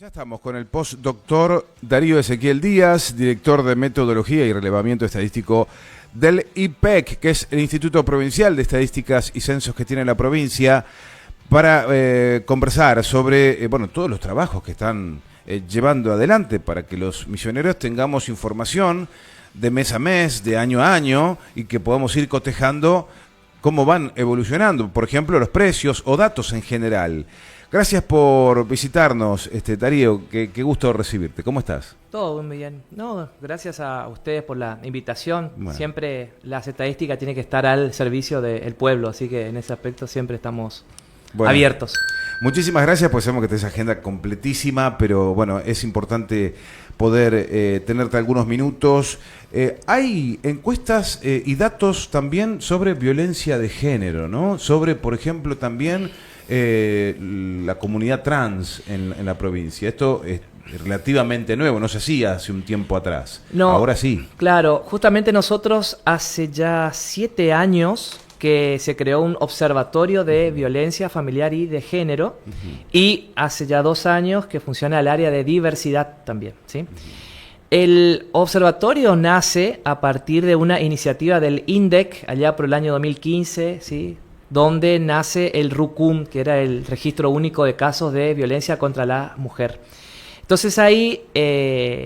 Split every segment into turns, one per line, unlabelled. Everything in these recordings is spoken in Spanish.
Ya estamos con el postdoctor Darío Ezequiel Díaz, director de Metodología y Relevamiento Estadístico del IPEC, que es el Instituto Provincial de Estadísticas y Censos que tiene la provincia, para conversar sobre todos los trabajos que están llevando adelante para que los misioneros tengamos información de mes a mes, de año a año, y que podamos ir cotejando cómo van evolucionando, por ejemplo, los precios o datos en general. Gracias por visitarnos, Darío, qué gusto recibirte. ¿Cómo estás?
Todo muy bien. No, gracias a ustedes por la invitación.
Bueno.
Siempre las estadísticas tienen que estar al servicio del pueblo, así que en ese aspecto siempre estamos abiertos.
Muchísimas gracias, pues sabemos que tenés agenda completísima, pero bueno, es importante poder tenerte algunos minutos. Hay encuestas y datos también sobre violencia de género, ¿no? Sobre, por ejemplo, también la comunidad trans en la provincia. Esto es relativamente nuevo, no se hacía hace un tiempo atrás.
No,
ahora sí.
Claro, justamente nosotros hace ya 7 años que se creó un observatorio de violencia familiar y de género, y hace ya 2 años que funciona el área de diversidad también, ¿sí? El observatorio nace a partir de una iniciativa del INDEC allá por el año 2015, ¿sí? Donde nace el RUCUM, que era el Registro Único de Casos de Violencia contra la Mujer. Entonces ahí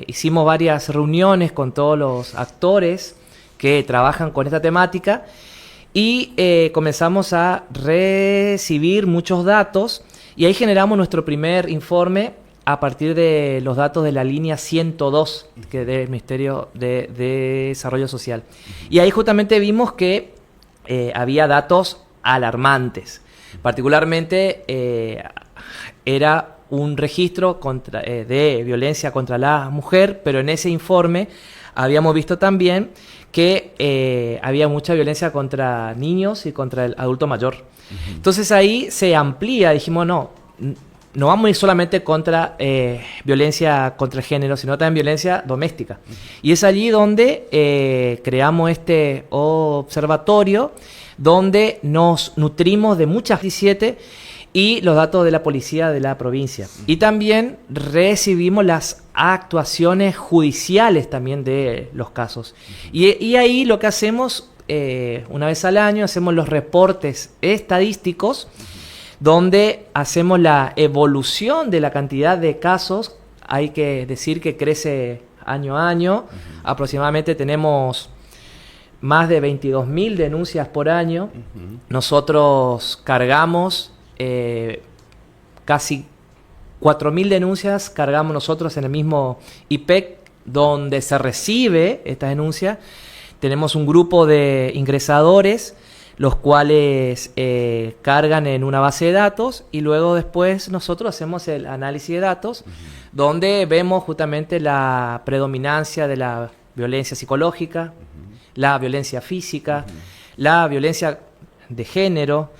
hicimos varias reuniones con todos los actores que trabajan con esta temática y comenzamos a recibir muchos datos, y ahí generamos nuestro primer informe a partir de los datos de la línea 102 que del Ministerio de Desarrollo Social. Y ahí justamente vimos que había datos alarmantes. Particularmente era un registro de violencia contra la mujer, pero en ese informe habíamos visto también que había mucha violencia contra niños y contra el adulto mayor. Entonces ahí se amplía, dijimos no vamos a ir solamente contra violencia contra el género, sino también violencia doméstica. Y es allí donde creamos este observatorio, donde nos nutrimos de muchas 17 y los datos de la policía de la provincia. Y también recibimos las actuaciones judiciales también de los casos. Y ahí lo que hacemos, una vez al año, hacemos los reportes estadísticos, donde hacemos la evolución de la cantidad de casos. Hay que decir que crece año a año. Aproximadamente tenemos más de 22.000 denuncias por año. Nosotros cargamos casi 4.000 denuncias, cargamos nosotros en el mismo IPEC, donde se recibe esta denuncia. Tenemos un grupo de ingresadores, los cuales cargan en una base de datos, y luego después nosotros hacemos el análisis de datos, donde vemos justamente la predominancia de la violencia psicológica, la violencia física, la violencia de género,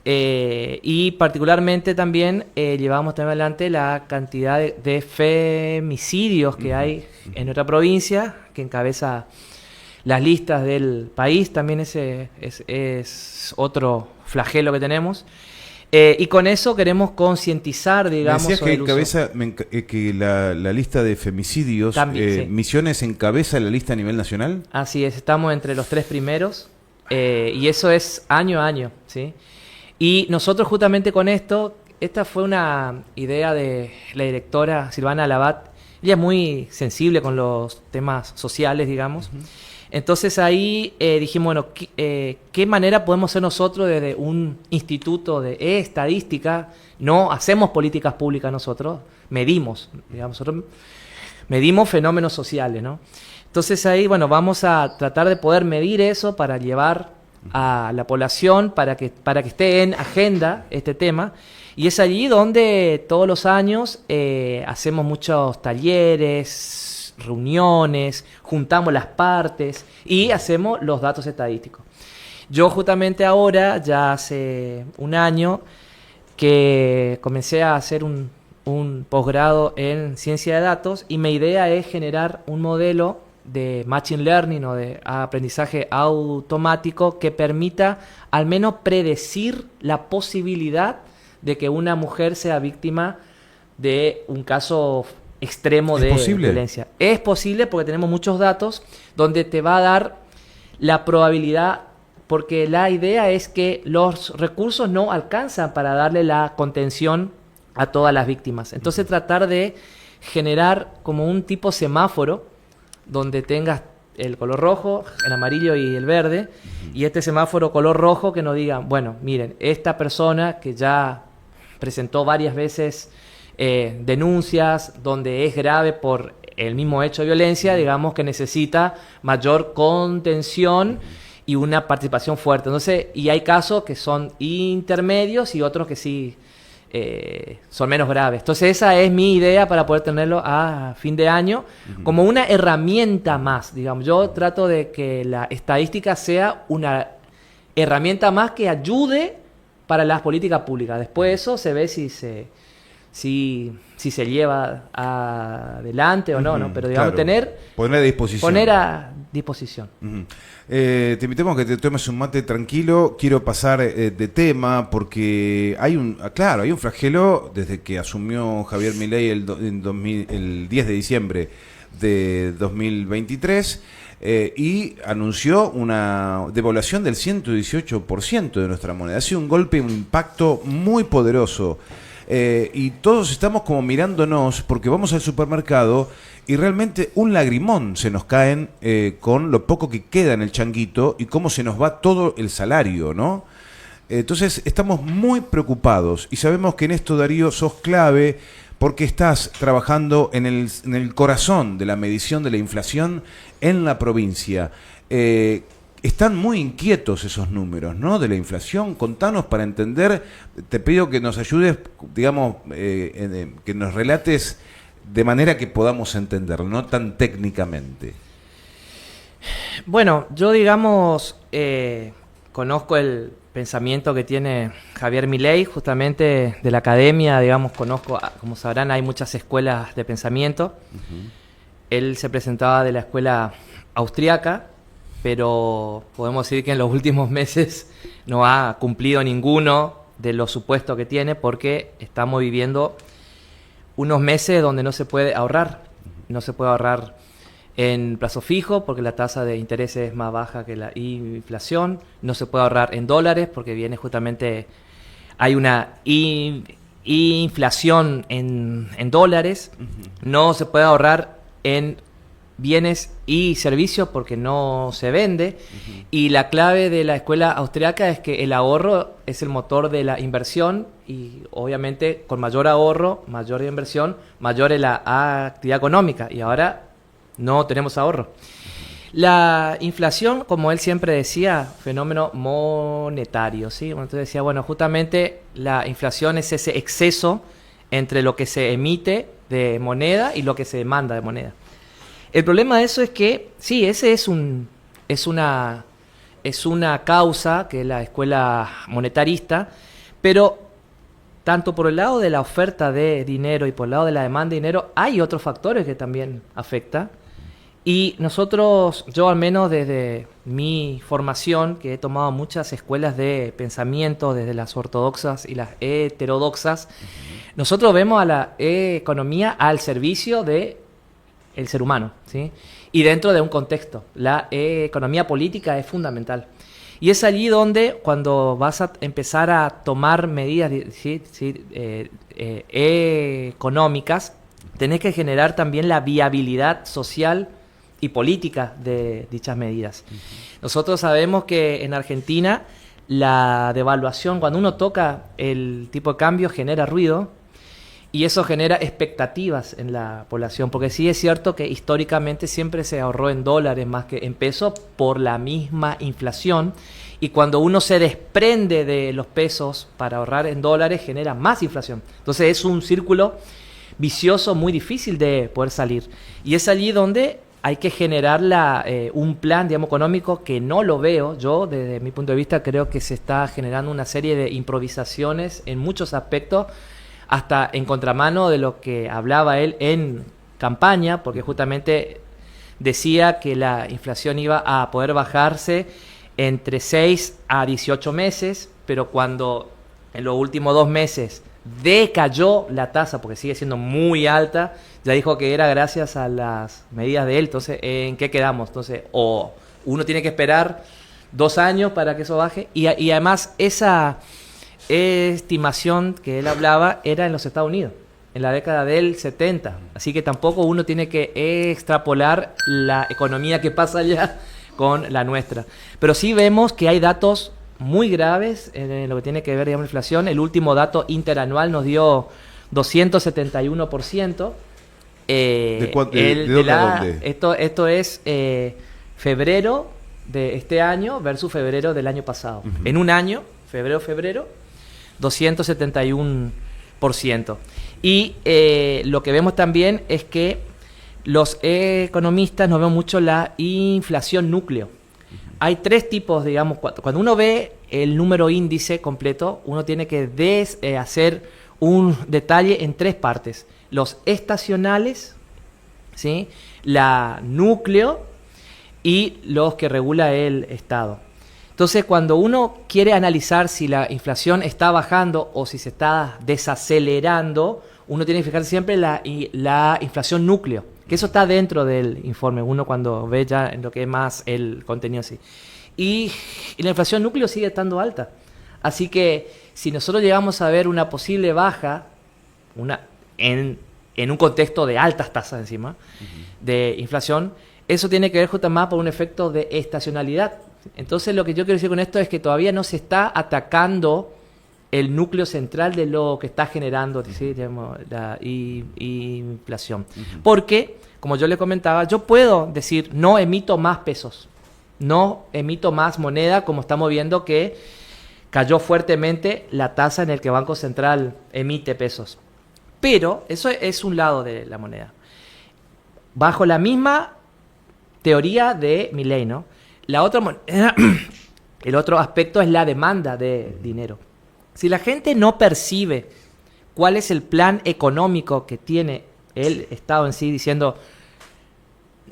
y particularmente también llevamos también adelante la cantidad de femicidios que hay en nuestra provincia, que encabeza las listas del país. También ese es otro flagelo que tenemos. Y con eso queremos concientizar, digamos,
me decías
sobre
que
el uso.
que la lista de femicidios,
También, sí.
Misiones encabeza la lista a nivel nacional.
Así es, estamos entre los 3 primeros, y eso es año a año, ¿sí? Y nosotros justamente con esto, esta fue una idea de la directora Silvana Labat. Ella es muy sensible con los temas sociales, digamos. Entonces ahí dijimos, bueno, ¿qué manera podemos hacer nosotros desde un instituto de estadística? No hacemos políticas públicas nosotros, medimos, digamos, nosotros medimos fenómenos sociales, ¿no? Entonces ahí, bueno, vamos a tratar de poder medir eso para llevar a la población, para que esté en agenda este tema. Y es allí donde todos los años hacemos muchos talleres, reuniones, juntamos las partes y hacemos los datos estadísticos. Yo justamente ahora, ya hace un año, que comencé a hacer un posgrado en ciencia de datos, y mi idea es generar un modelo de machine learning o de aprendizaje automático que permita al menos predecir la posibilidad de que una mujer sea víctima de un caso extremo
¿Es
de
posible?
violencia. Es posible porque tenemos muchos datos donde te va a dar la probabilidad, porque la idea es que los recursos no alcanzan para darle la contención a todas las víctimas. Entonces tratar de generar como un tipo semáforo donde tengas el color rojo, el amarillo y el verde, y este semáforo color rojo que nos diga, bueno, miren, esta persona que ya presentó varias veces denuncias donde es grave por el mismo hecho de violencia, digamos que necesita mayor contención y una participación fuerte. Entonces, y hay casos que son intermedios y otros que sí son menos graves. Entonces esa es mi idea para poder tenerlo a fin de año como una herramienta más, digamos. Yo trato de que la estadística sea una herramienta más que ayude para las políticas públicas. Después eso se ve si se lleva adelante o no, ¿no? Pero digamos,
Claro. Poner a disposición.
poner a disposición.
Te invitamos a que te tomes un mate tranquilo. Quiero pasar de tema porque hay un flagelo desde que asumió Javier Milei el 10 de diciembre de 2023 y anunció una devaluación del 118% de nuestra moneda. Ha sido un golpe, un impacto muy poderoso. Y todos estamos como mirándonos porque vamos al supermercado y realmente un lagrimón se nos caen con lo poco que queda en el changuito y cómo se nos va todo el salario, ¿no? Entonces estamos muy preocupados y sabemos que en esto, Darío, sos clave porque estás trabajando en el corazón de la medición de la inflación en la provincia. Están muy inquietos esos números, ¿no? De la inflación. Contanos para entender. Te pido que nos ayudes, digamos, que nos relates de manera que podamos entenderlo, no tan técnicamente.
Bueno, yo digamos, conozco el pensamiento que tiene Javier Milei, justamente de la academia, digamos, como sabrán, hay muchas escuelas de pensamiento. Él se presentaba de la escuela austriaca, pero podemos decir que en los últimos meses no ha cumplido ninguno de los supuestos que tiene porque estamos viviendo unos meses donde no se puede ahorrar. No se puede ahorrar en plazo fijo porque la tasa de interés es más baja que la inflación. No se puede ahorrar en dólares porque viene justamente, hay una inflación en dólares. No se puede ahorrar en bienes y servicios porque no se vende. Y la clave de la escuela austriaca es que el ahorro es el motor de la inversión y obviamente con mayor ahorro, mayor inversión, mayor es la actividad económica y ahora no tenemos ahorro. La inflación, como él siempre decía, fenómeno monetario, ¿sí? Entonces decía, bueno, justamente la inflación es ese exceso entre lo que se emite de moneda y lo que se demanda de moneda. El problema de eso es que, sí, ese es una causa, que es la escuela monetarista, pero tanto por el lado de la oferta de dinero y por el lado de la demanda de dinero, hay otros factores que también afectan. Y nosotros, yo al menos desde mi formación, que he tomado muchas escuelas de pensamiento, desde las ortodoxas y las heterodoxas, nosotros vemos a la economía al servicio de el ser humano, ¿sí? Y dentro de un contexto. La economía política es fundamental. Y es allí donde, cuando vas a empezar a tomar medidas económicas, tenés que generar también la viabilidad social y política de dichas medidas. Nosotros sabemos que en Argentina la devaluación, cuando uno toca el tipo de cambio, genera ruido. Y eso genera expectativas en la población, porque sí es cierto que históricamente siempre se ahorró en dólares más que en pesos por la misma inflación, y cuando uno se desprende de los pesos para ahorrar en dólares genera más inflación. Entonces es un círculo vicioso muy difícil de poder salir, y es allí donde hay que generar un plan, digamos, económico que no lo veo. Yo, desde mi punto de vista, creo que se está generando una serie de improvisaciones en muchos aspectos, hasta en contramano de lo que hablaba él en campaña, porque justamente decía que la inflación iba a poder bajarse entre 6 a 18 meses, pero cuando en los últimos 2 meses decayó la tasa, porque sigue siendo muy alta, ya dijo que era gracias a las medidas de él. Entonces, ¿en qué quedamos? Entonces, o uno tiene que esperar 2 años para que eso baje, y además esa estimación que él hablaba era en los Estados Unidos, en la década del 70. Así que tampoco uno tiene que extrapolar la economía que pasa allá con la nuestra. Pero sí vemos que hay datos muy graves en lo que tiene que ver, digamos, la inflación. El último dato interanual nos dio 271%.
¿De dónde a dónde?
Esto es febrero de este año versus febrero del año pasado. Uh-huh. En un año, febrero, 271%. Y lo que vemos también es que los economistas nos ven mucho la inflación núcleo. Uh-huh. Hay 3 tipos, digamos, cuando uno ve el número índice completo, uno tiene que hacer un detalle en 3 partes. Los estacionales, ¿sí? La núcleo y los que regula el Estado. Entonces, cuando uno quiere analizar si la inflación está bajando o si se está desacelerando, uno tiene que fijarse siempre en la inflación núcleo, que eso está dentro del informe, uno cuando ve ya en lo que es más el contenido así. Y la inflación núcleo sigue estando alta. Así que si nosotros llegamos a ver una posible baja, en un contexto de altas tasas encima, de inflación, eso tiene que ver justamente más por un efecto de estacionalidad. Entonces, lo que yo quiero decir con esto es que todavía no se está atacando el núcleo central de lo que está generando, ¿sí? Digamos, la inflación. Uh-huh. Porque, como yo le comentaba, yo puedo decir, no emito más pesos, no emito más moneda, como estamos viendo que cayó fuertemente la tasa en el que el Banco Central emite pesos. Pero eso es un lado de la moneda. Bajo la misma teoría de Milei, ¿no? La otra moneda, el otro aspecto es la demanda de dinero. Si la gente no percibe cuál es el plan económico que tiene el Estado en sí, diciendo,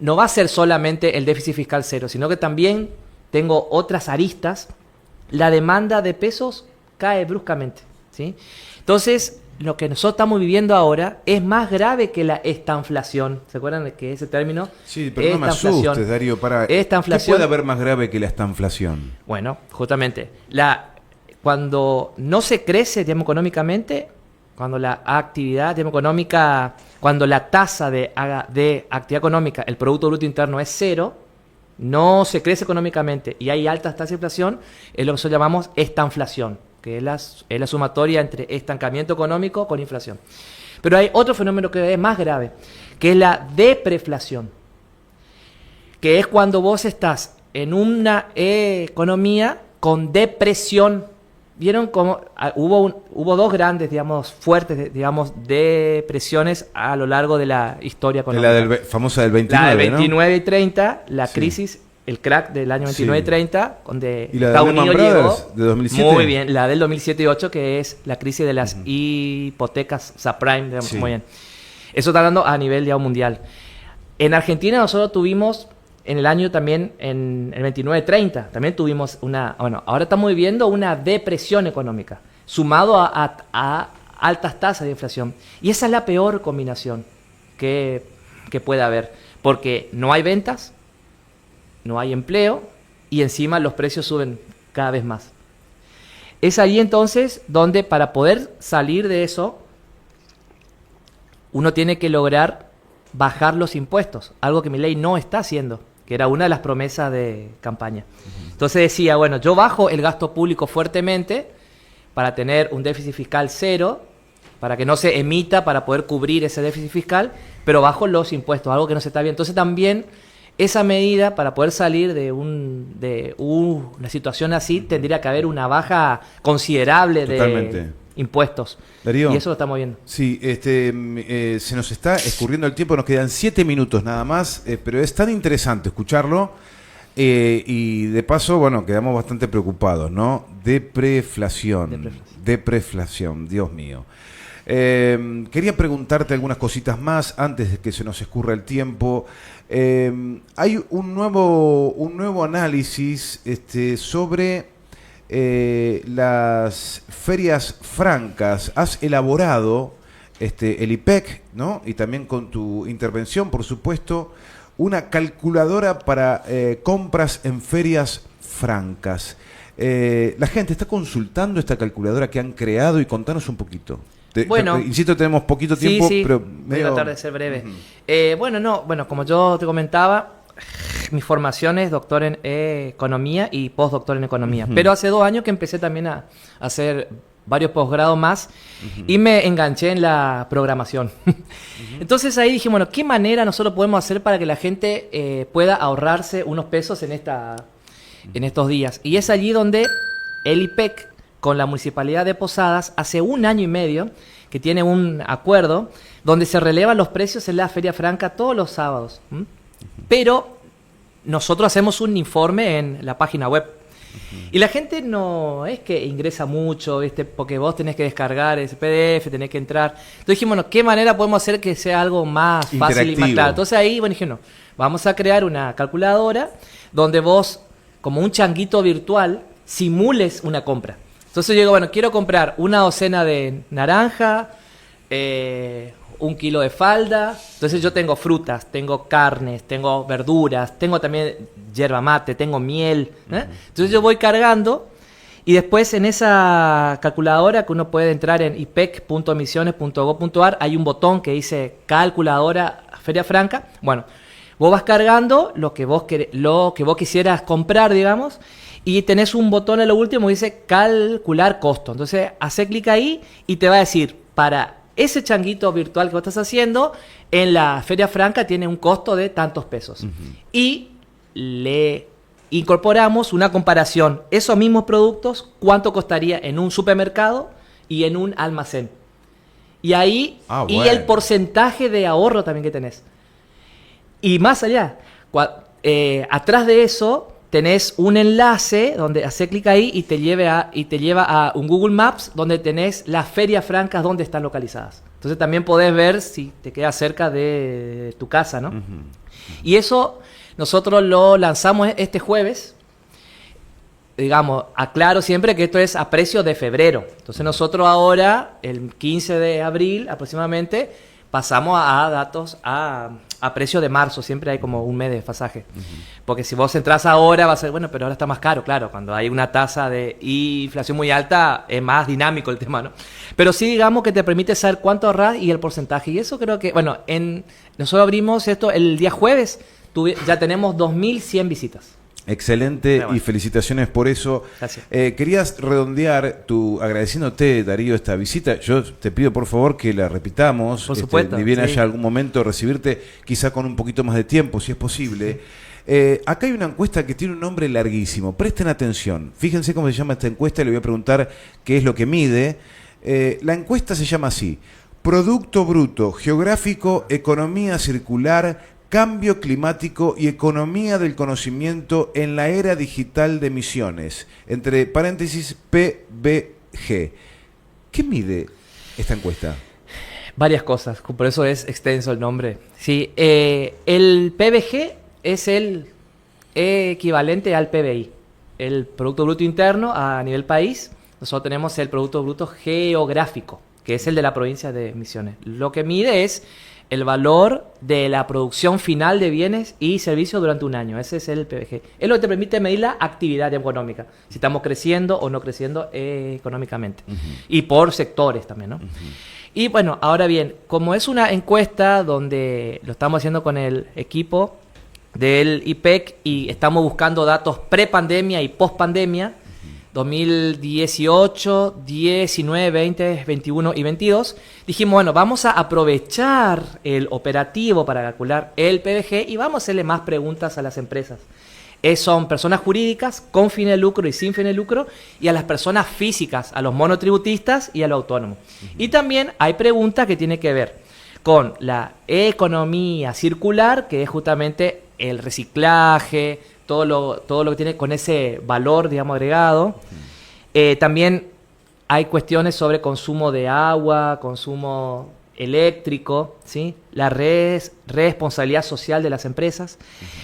no va a ser solamente el déficit fiscal cero, sino que también tengo otras aristas, la demanda de pesos cae bruscamente, ¿sí? Entonces, lo que nosotros estamos viviendo ahora es más grave que la estanflación. ¿Se acuerdan de que ese término?
Sí, pero no me asustes, Darío. ¿Qué puede haber más grave que la estanflación?
Bueno, justamente, cuando no se crece, digamos, económicamente, cuando la actividad, digamos, económica, cuando la tasa de actividad económica, el Producto Bruto Interno es 0, no se crece económicamente y hay altas tasas de inflación, es lo que nosotros llamamos estanflación, que es la sumatoria entre estancamiento económico con inflación. Pero hay otro fenómeno que es más grave, que es la depreflación, que es cuando vos estás en una economía con depresión. ¿Vieron cómo hubo 2 grandes, digamos, fuertes, digamos, depresiones a lo largo de la historia económica?
La famosa del 29,
la del 29
¿no?
y 30, la
sí.
Crisis, el crack del año 29 y 30, donde
¿Y la
Estados
de Lehman
Unidos
Brothers,
llegó,
de 2007?
muy bien, la del 2007 y 2008, que es la crisis de las hipotecas subprime, digamos,
sí.
muy bien. Eso está hablando a nivel, digamos, mundial. En Argentina nosotros tuvimos, en el año también, en el 29-30, también tuvimos ahora estamos viviendo una depresión económica, sumado a altas tasas de inflación. Y esa es la peor combinación que puede haber, porque no hay ventas, no hay empleo, y encima los precios suben cada vez más. Es ahí entonces donde, para poder salir de eso, uno tiene que lograr bajar los impuestos, algo que Milei no está haciendo, que era una de las promesas de campaña. Entonces decía, bueno, yo bajo el gasto público fuertemente para tener un déficit fiscal 0, para que no se emita, para poder cubrir ese déficit fiscal, pero bajo los impuestos, algo que no se está bien. Entonces también esa medida, para poder salir de una situación así, tendría que haber una baja considerable de impuestos.
Darío,
y eso lo estamos viendo.
Sí, se nos está escurriendo el tiempo, nos quedan 7 minutos nada más, pero es tan interesante escucharlo y de paso, bueno, quedamos bastante preocupados, ¿no? Depreflación, Dios mío. Quería preguntarte algunas cositas más antes de que se nos escurra el tiempo. Hay un nuevo análisis sobre las ferias francas. Has elaborado el IPEC, ¿no? Y también con tu intervención, por supuesto, una calculadora para compras en ferias francas. La gente está consultando esta calculadora que han creado y contanos un poquito.
Bueno,
insisto, tenemos poquito tiempo,
sí,
pero
voy a tratar de ser breve. Como yo te comentaba, mi formación es doctor en economía y postdoctor en economía. Pero hace 2 años que empecé también a hacer varios posgrados más y me enganché en la programación. Entonces ahí dije, bueno, ¿qué manera nosotros podemos hacer para que la gente pueda ahorrarse unos pesos en estos días? Y es allí donde el IPEC con la Municipalidad de Posadas hace 1 año y medio que tiene un acuerdo donde se relevan los precios en la Feria Franca todos los sábados. Pero nosotros hacemos un informe en la página web. Y la gente no es que ingresa mucho, ¿viste? Porque vos tenés que descargar ese PDF, tenés que entrar. Entonces dijimos, bueno, ¿qué manera podemos hacer que sea algo más fácil y más claro? Entonces ahí, bueno, dije, no, vamos a crear una calculadora donde vos, como un changuito virtual, simules una compra. Entonces yo digo, bueno, quiero comprar una docena de naranja, 1 kilo de falda. Entonces yo tengo frutas, tengo carnes, tengo verduras, tengo también yerba mate, tengo miel. Entonces yo voy cargando y después en esa calculadora que uno puede entrar en ipec.misiones.gov.ar hay un botón que dice calculadora Feria Franca. Bueno, vos vas cargando lo que vos quisieras comprar, digamos, y tenés un botón en lo último que dice calcular costo. Entonces hace clic ahí y te va a decir, para ese changuito virtual que vos estás haciendo, en la Feria Franca tiene un costo de tantos pesos. Y le incorporamos una comparación. Esos mismos productos, ¿cuánto costaría en un supermercado y en un almacén? Y ahí, y el porcentaje de ahorro también que tenés. Y más allá, atrás de eso tenés un enlace donde hace clic ahí y te lleva a un Google Maps donde tenés las ferias francas donde están localizadas. Entonces también podés ver si te queda cerca de tu casa, ¿no? Y eso nosotros lo lanzamos este jueves. Digamos, aclaro siempre que esto es a precio de febrero. Entonces nosotros ahora, el 15 de abril aproximadamente, pasamos a datos a precio de marzo. Siempre hay como un mes de desfasaje. Porque si vos entras ahora va a ser, bueno, pero ahora está más caro, claro. Cuando hay una tasa de inflación muy alta es más dinámico el tema, ¿no? Pero sí, digamos que te permite saber cuánto ahorrar y el porcentaje. Y eso creo que, bueno, nosotros abrimos esto el día jueves, ya tenemos 2.100 visitas.
Excelente, y felicitaciones por eso.
Gracias.
Querías redondear agradeciéndote, Darío, esta visita. Yo te pido por favor que la repitamos.
Por supuesto.
Ni bien haya algún momento recibirte, quizá con un poquito más de tiempo, si es posible. Acá hay una encuesta que tiene un nombre larguísimo. Presten atención. Fíjense cómo se llama esta encuesta y le voy a preguntar qué es lo que mide. La encuesta se llama así: Producto Bruto Geográfico, Economía Circular, Cambio climático y economía del conocimiento en la era digital de Misiones, entre paréntesis PBG. ¿Qué mide esta encuesta?
Varias cosas, por eso es extenso el nombre. Sí, el PBG es el equivalente al PBI, el Producto Bruto Interno a nivel país. Nosotros tenemos el Producto Bruto Geográfico, que es el de la provincia de Misiones. Lo que mide es el valor de la producción final de bienes y servicios durante un año. Ese es el PBG. Es lo que te permite medir la actividad económica, si estamos creciendo o no creciendo económicamente. Y por sectores también, ¿no? Y bueno, ahora bien, como es una encuesta donde lo estamos haciendo con el equipo del IPEC y estamos buscando datos pre-pandemia y post-pandemia, 2018, 19, 20, 21 y 22, dijimos, bueno, vamos a aprovechar el operativo para calcular el PBG y vamos a hacerle más preguntas a las empresas. Son personas jurídicas con fin de lucro y sin fin de lucro, y a las personas físicas, a los monotributistas y a los autónomos. Y también hay preguntas que tienen que ver con la economía circular, que es justamente el reciclaje, todo lo que tiene con ese valor, digamos, agregado. También hay cuestiones sobre consumo de agua, consumo eléctrico, ¿sí? La responsabilidad social de las empresas.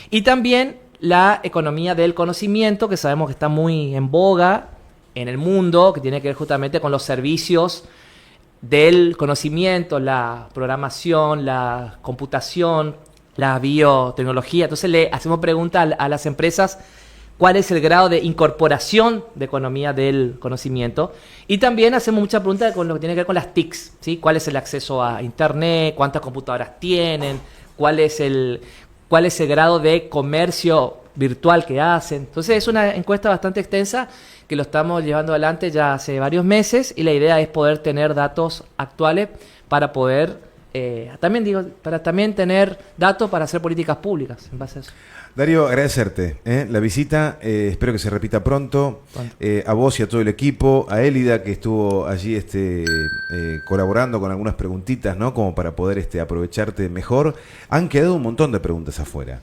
Y también la economía del conocimiento, que sabemos que está muy en boga en el mundo, que tiene que ver justamente con los servicios del conocimiento, la programación, la computación, la biotecnología. Entonces le hacemos preguntas a las empresas cuál es el grado de incorporación de economía del conocimiento. Y también hacemos muchas preguntas con lo que tiene que ver con las TICs, ¿sí? ¿Cuál es el acceso a Internet? ¿Cuántas computadoras tienen? ¿Cuál es el grado de comercio virtual que hacen? Entonces es una encuesta bastante extensa que lo estamos llevando adelante ya hace varios meses, y la idea es poder tener datos actuales para poder, también tener datos para hacer políticas públicas en base a eso.
Darío, agradecerte la visita, espero que se repita pronto, a vos y a todo el equipo, a Élida que estuvo allí colaborando con algunas preguntitas, ¿no? Como para poder aprovecharte mejor. Han quedado un montón de preguntas afuera.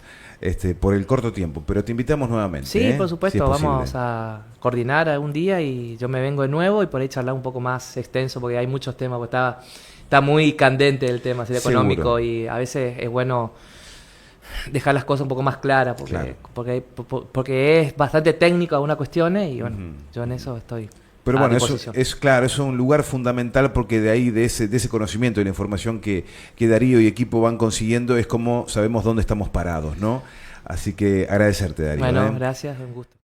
Por el corto tiempo, pero te invitamos nuevamente.
Sí, por supuesto,
si
vamos a coordinar algún día y yo me vengo de nuevo y por ahí charlar un poco más extenso, porque hay muchos temas, porque está muy candente el tema económico. Seguro. Y a veces es bueno dejar las cosas un poco más claras, porque es bastante técnico algunas cuestiones y bueno, yo en eso estoy.
Pero bueno, eso es claro, es un lugar fundamental, porque de ahí, de ese conocimiento y la información que Darío y equipo van consiguiendo, es como sabemos dónde estamos parados, ¿no? Así que agradecerte, Darío.
Bueno, gracias, un gusto.